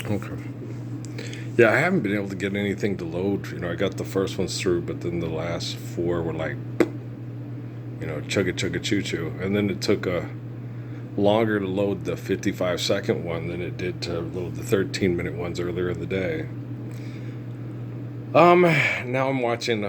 Okay. Yeah, I haven't been able to get anything to load. I got the first ones through, but then the last four were like, chugga chugga choo choo. And then it took longer to load the 55-second one than it did to load the 13-minute ones earlier in the day. Now I'm watching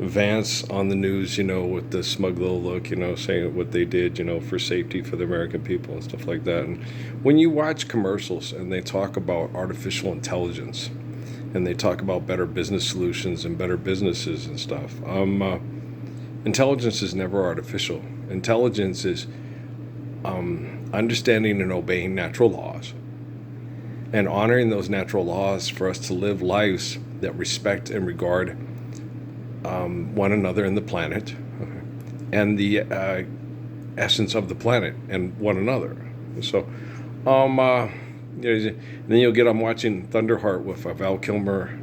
Vance on the news, with the smug little look, saying what they did, for safety for the American people and stuff like that. And when you watch commercials and they talk about artificial intelligence and they talk about better business solutions and better businesses and stuff, intelligence is never artificial. Intelligence is understanding and obeying natural laws and honoring those natural laws for us to live lives that respect and regard one another and the planet, and the essence of the planet and one another. So, then you'll get I'm watching Thunderheart with Val Kilmer,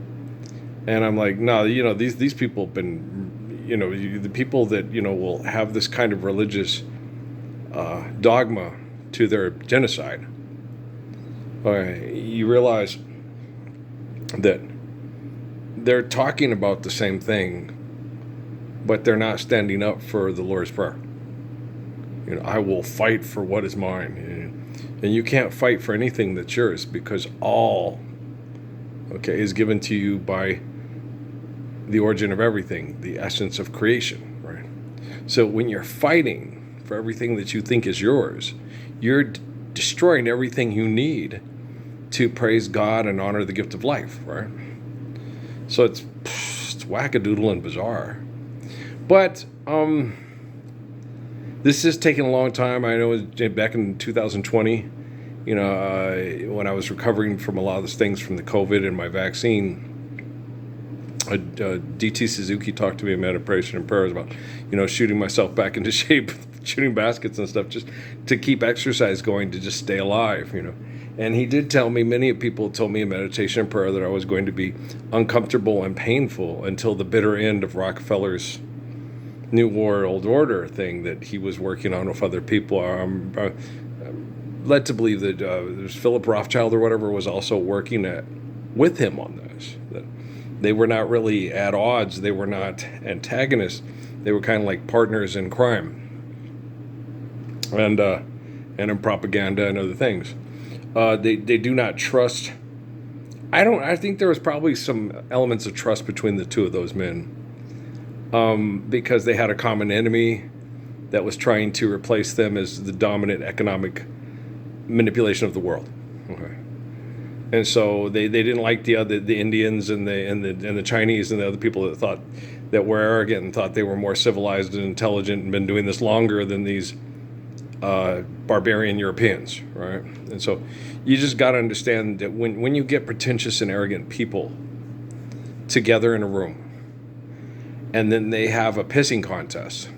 and I'm like, no, these people have been, the people that will have this kind of religious dogma to their genocide. You realize that they're talking about the same thing, but they're not standing up for the Lord's Prayer. I will fight for what is mine. And you can't fight for anything that's yours, because all, is given to you by the origin of everything, the essence of creation, right? So when you're fighting for everything that you think is yours, you're destroying everything you need to praise God and honor the gift of life, right? So it's wackadoodle and bizarre. But this is taking a long time. I know back in 2020, when I was recovering from a lot of those things from the COVID and my vaccine, DT Suzuki talked to me in meditation and prayers about, shooting myself back into shape, shooting baskets and stuff, just to keep exercise going, to just stay alive, And he did tell me, many people told me in meditation and prayer, that I was going to be uncomfortable and painful until the bitter end of Rockefeller's New World Order thing that he was working on with other people. I'm led to believe that Philip Rothschild or whatever was also working with him on this. That they were not really at odds. They were not antagonists. They were kind of like partners in crime and in propaganda and other things. They do not trust. I think there was probably some elements of trust between the two of those men, because they had a common enemy that was trying to replace them as the dominant economic manipulation of the world. Okay. And so they didn't like the Indians and the Chinese and the other people that thought that were arrogant and thought they were more civilized and intelligent and been doing this longer than these barbarian Europeans, right? And so you just got to understand that when you get pretentious and arrogant people together in a room, and then they have a pissing contest,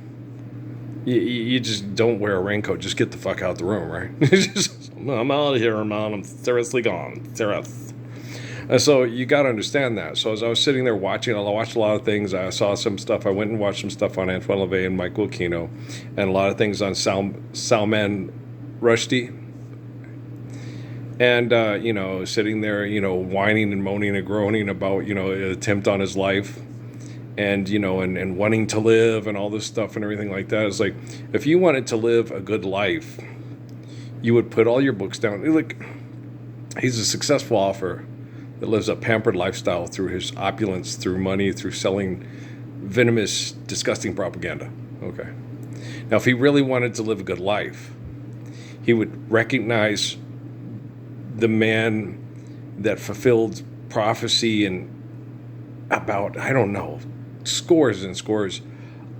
you just don't wear a raincoat. Just get the fuck out the room, right? I'm out of here, man. I'm seriously gone. Serious. And so you got to understand that. So as I was sitting there watching, I watched a lot of things. I saw some stuff. I went and watched some stuff on Antoine LaVey and Michael Aquino, and a lot of things on Salman Rushdie. And, sitting there, whining and moaning and groaning about, an attempt on his life, and, and wanting to live and all this stuff and everything like that. It's like, if you wanted to live a good life, you would put all your books down. Like, he's a successful author that lives a pampered lifestyle through his opulence, through money, through selling venomous, disgusting propaganda. Okay. Now, if he really wanted to live a good life, he would recognize the man that fulfilled prophecy and about, scores and scores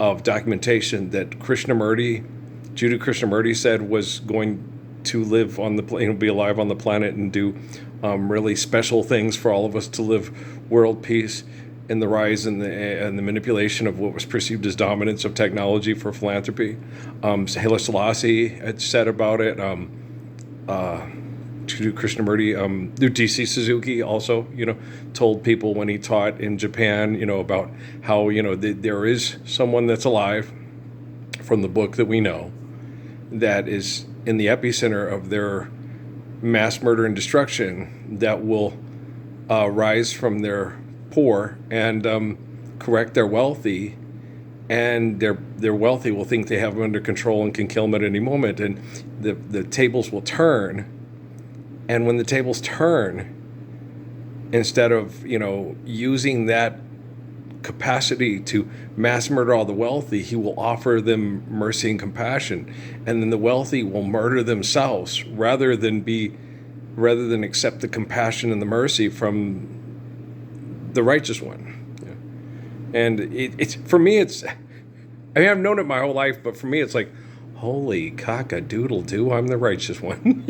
of documentation that Judah Krishnamurti said was going to live on the be alive on the planet and do really special things for all of us to live world peace and the rise and the manipulation of what was perceived as dominance of technology for philanthropy. Haile Selassie had said about it. Krishnamurti, DC Suzuki also, told people when he taught in Japan, about how, there is someone that's alive from the book that we know that is in the epicenter of their mass murder and destruction that will rise from their poor and correct their wealthy, and their wealthy will think they have them under control and can kill them at any moment, and the tables will turn. And when the tables turn, instead of using that capacity to mass murder all the wealthy, he will offer them mercy and compassion, and then the wealthy will murder themselves rather than accept the compassion and the mercy from the righteous one. Yeah. And it's for me, I've known it my whole life, but for me it's like, holy cock-a-doodle-doo, I'm the righteous one.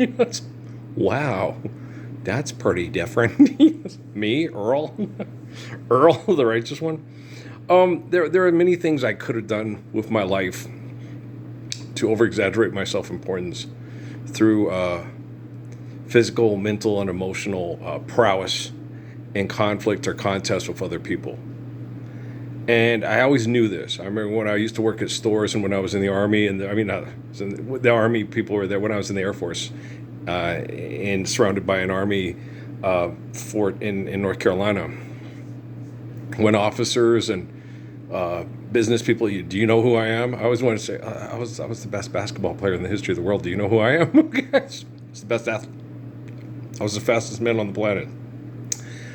Wow, that's pretty different. Me, Earl, Earl, the righteous one. There are many things I could have done with my life to over-exaggerate my self-importance through physical, mental, and emotional prowess in conflict or contest with other people. And I always knew this. I remember when I used to work at stores and when I was in the Army, and the Army people were there when I was in the Air Force, and surrounded by an Army fort in North Carolina. When officers and business people, do you know who I am? I always want to say, I was the best basketball player in the history of the world. Do you know who I am? I was the best athlete. I was the fastest man on the planet.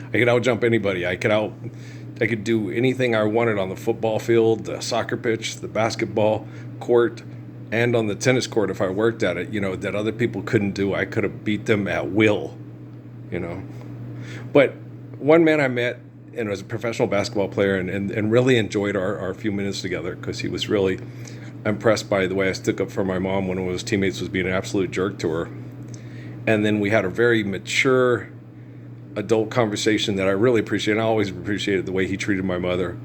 I could outjump anybody. I could do anything I wanted on the football field, the soccer pitch, the basketball court, and on the tennis court if I worked at it, that other people couldn't do. I could have beat them at will, But one man I met, and was a professional basketball player, and really enjoyed our few minutes together, because he was really impressed by the way I stuck up for my mom when one of his teammates was being an absolute jerk to her. And then we had a very mature adult conversation that I really appreciate. And I always appreciated the way he treated my mother,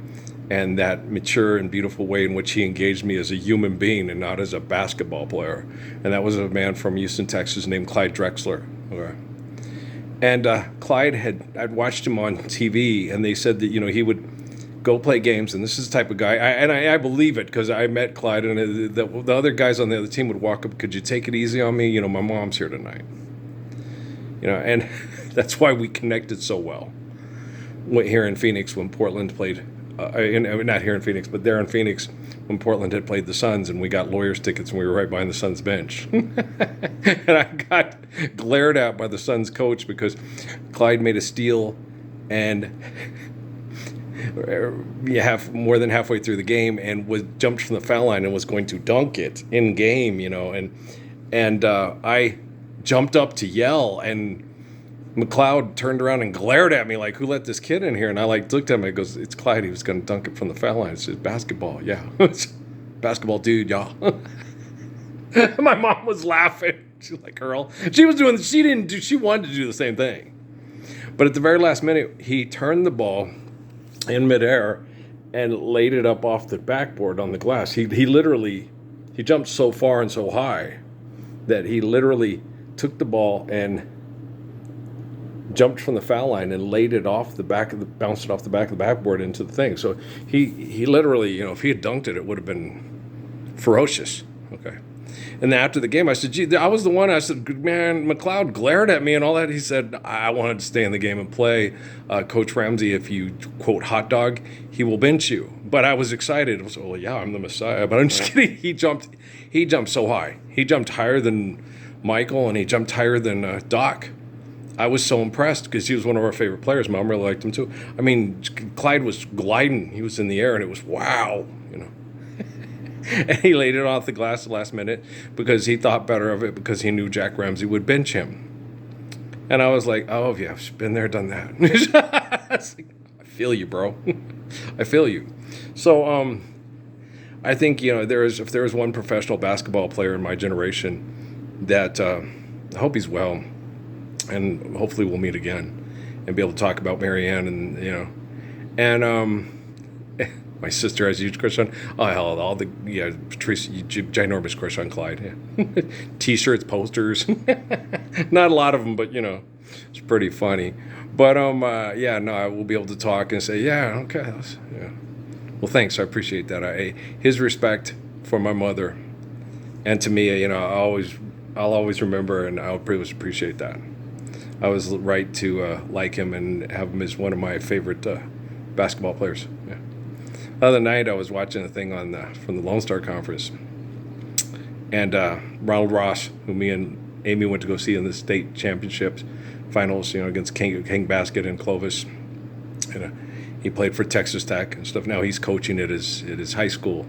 and that mature and beautiful way in which he engaged me as a human being and not as a basketball player. And that was a man from Houston, Texas, named Clyde Drexler. Okay. And Clyde I'd watched him on TV, and they said that he would go play games, and this is the type of guy, I believe it, because I met Clyde, and the other guys on the other team would walk up, could you take it easy on me? My mom's here tonight. And that's why we connected so well. Here in Phoenix when Portland played, not here in Phoenix, but there in Phoenix when Portland had played the Suns, and we got Lawyers tickets, and we were right behind the Suns bench. And I got glared at by the Suns coach because Clyde made a steal, and more than halfway through the game, and jumped from the foul line and was going to dunk it in game, and I jumped up to yell, and McLeod turned around and glared at me like, who let this kid in here? And I looked at him and goes, it's Clyde. He was going to dunk it from the foul line. It's just basketball. Yeah. Basketball dude, y'all. My mom was laughing. She's like, Earl. She wanted to do the same thing. But at the very last minute, he turned the ball in midair and laid it up off the backboard on the glass. He jumped so far and so high that he literally took the ball and jumped from the foul line and laid it off bounced it off the back of the backboard into the thing. So he literally, if he had dunked it, it would have been ferocious. Okay. And then after the game, I said, gee, I was the one. I said, man, McLeod glared at me and all that. He said, I wanted to stay in the game and play. Coach Ramsey, if you, quote, hot dog, he will bench you. But I was excited. I was, well, yeah, I'm the Messiah. But I'm just kidding. He jumped so high. He jumped higher than Michael, and he jumped higher than Doc. I was so impressed because he was one of our favorite players. Mom really liked him too. I mean, Clyde was gliding. He was in the air, and it was wow, And he laid it off the glass at the last minute because he thought better of it because he knew Jack Ramsey would bench him. And I was like, oh, yeah, I've been there, done that. I feel you, bro. I feel you. So I think, if there is one professional basketball player in my generation that I hope he's well, and hopefully we'll meet again and be able to talk about Marianne and my sister has a huge crush on, Patrice, ginormous crush on Clyde. Yeah. T-shirts, posters, not a lot of them, but it's pretty funny. But I will be able to talk and say, yeah, okay, yeah. Well, thanks, I appreciate that. His respect for my mother, and to me, I I'll always remember, and I'll pretty much appreciate that. I was right to like him and have him as one of my favorite basketball players. Yeah. The other night, I was watching a thing on from the Lone Star Conference, and Ronald Ross, who me and Amy went to go see in the state championships finals, against King Basket and Clovis. And he played for Texas Tech and stuff. Now he's coaching at his high school,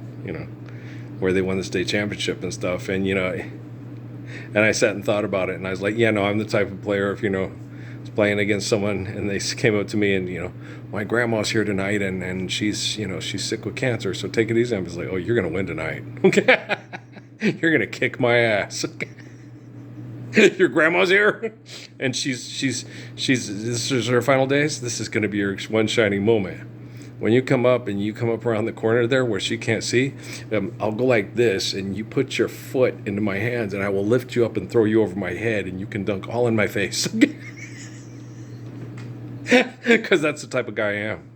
where they won the state championship and stuff. And and I sat and thought about it, and I was like, yeah, no, I'm the type of player if was playing against someone and they came up to me and my grandma's here tonight and she's she's sick with cancer, so take it easy. I was like, oh, you're gonna win tonight. Okay. You're gonna kick my ass. Your grandma's here, and she's this is her final days. This is gonna be your one shining moment. When you come up around the corner there where she can't see, I'll go like this, and you put your foot into my hands, and I will lift you up and throw you over my head, and you can dunk all in my face. Because that's the type of guy I am.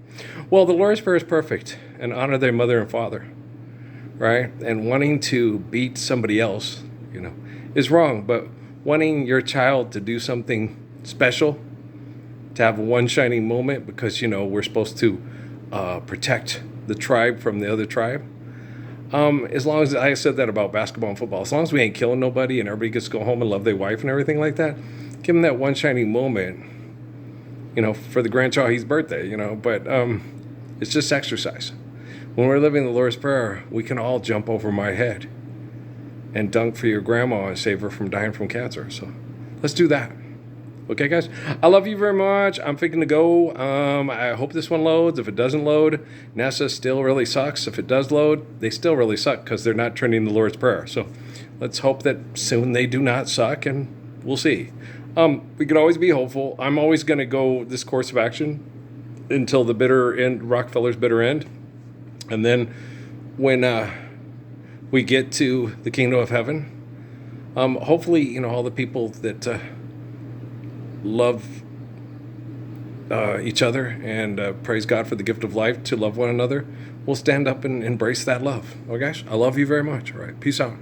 Well, the Lord's Prayer is perfect, and honor their mother and father, right? And wanting to beat somebody else, is wrong, but wanting your child to do something special, to have one shining moment, because, we're supposed to protect the tribe from the other tribe. As long as I said that about basketball and football, as long as we ain't killing nobody and everybody gets to go home and love their wife and everything like that, give them that one shining moment, for the grandchild's birthday, but it's just exercise. When we're living the Lord's Prayer, we can all jump over my head and dunk for your grandma and save her from dying from cancer. So let's do that. Okay, guys, I love you very much. I'm thinking to go. I hope this one loads. If it doesn't load, NASA still really sucks. If it does load, they still really suck because they're not trending the Lord's Prayer. So let's hope that soon they do not suck, and we'll see. We could always be hopeful. I'm always going to go this course of action until the bitter end, Rockefeller's bitter end. And then when we get to the kingdom of heaven, hopefully, all the people that love each other and praise God for the gift of life to love one another will stand up and embrace that love. Okay, guys? I love you very much. All right. Peace out.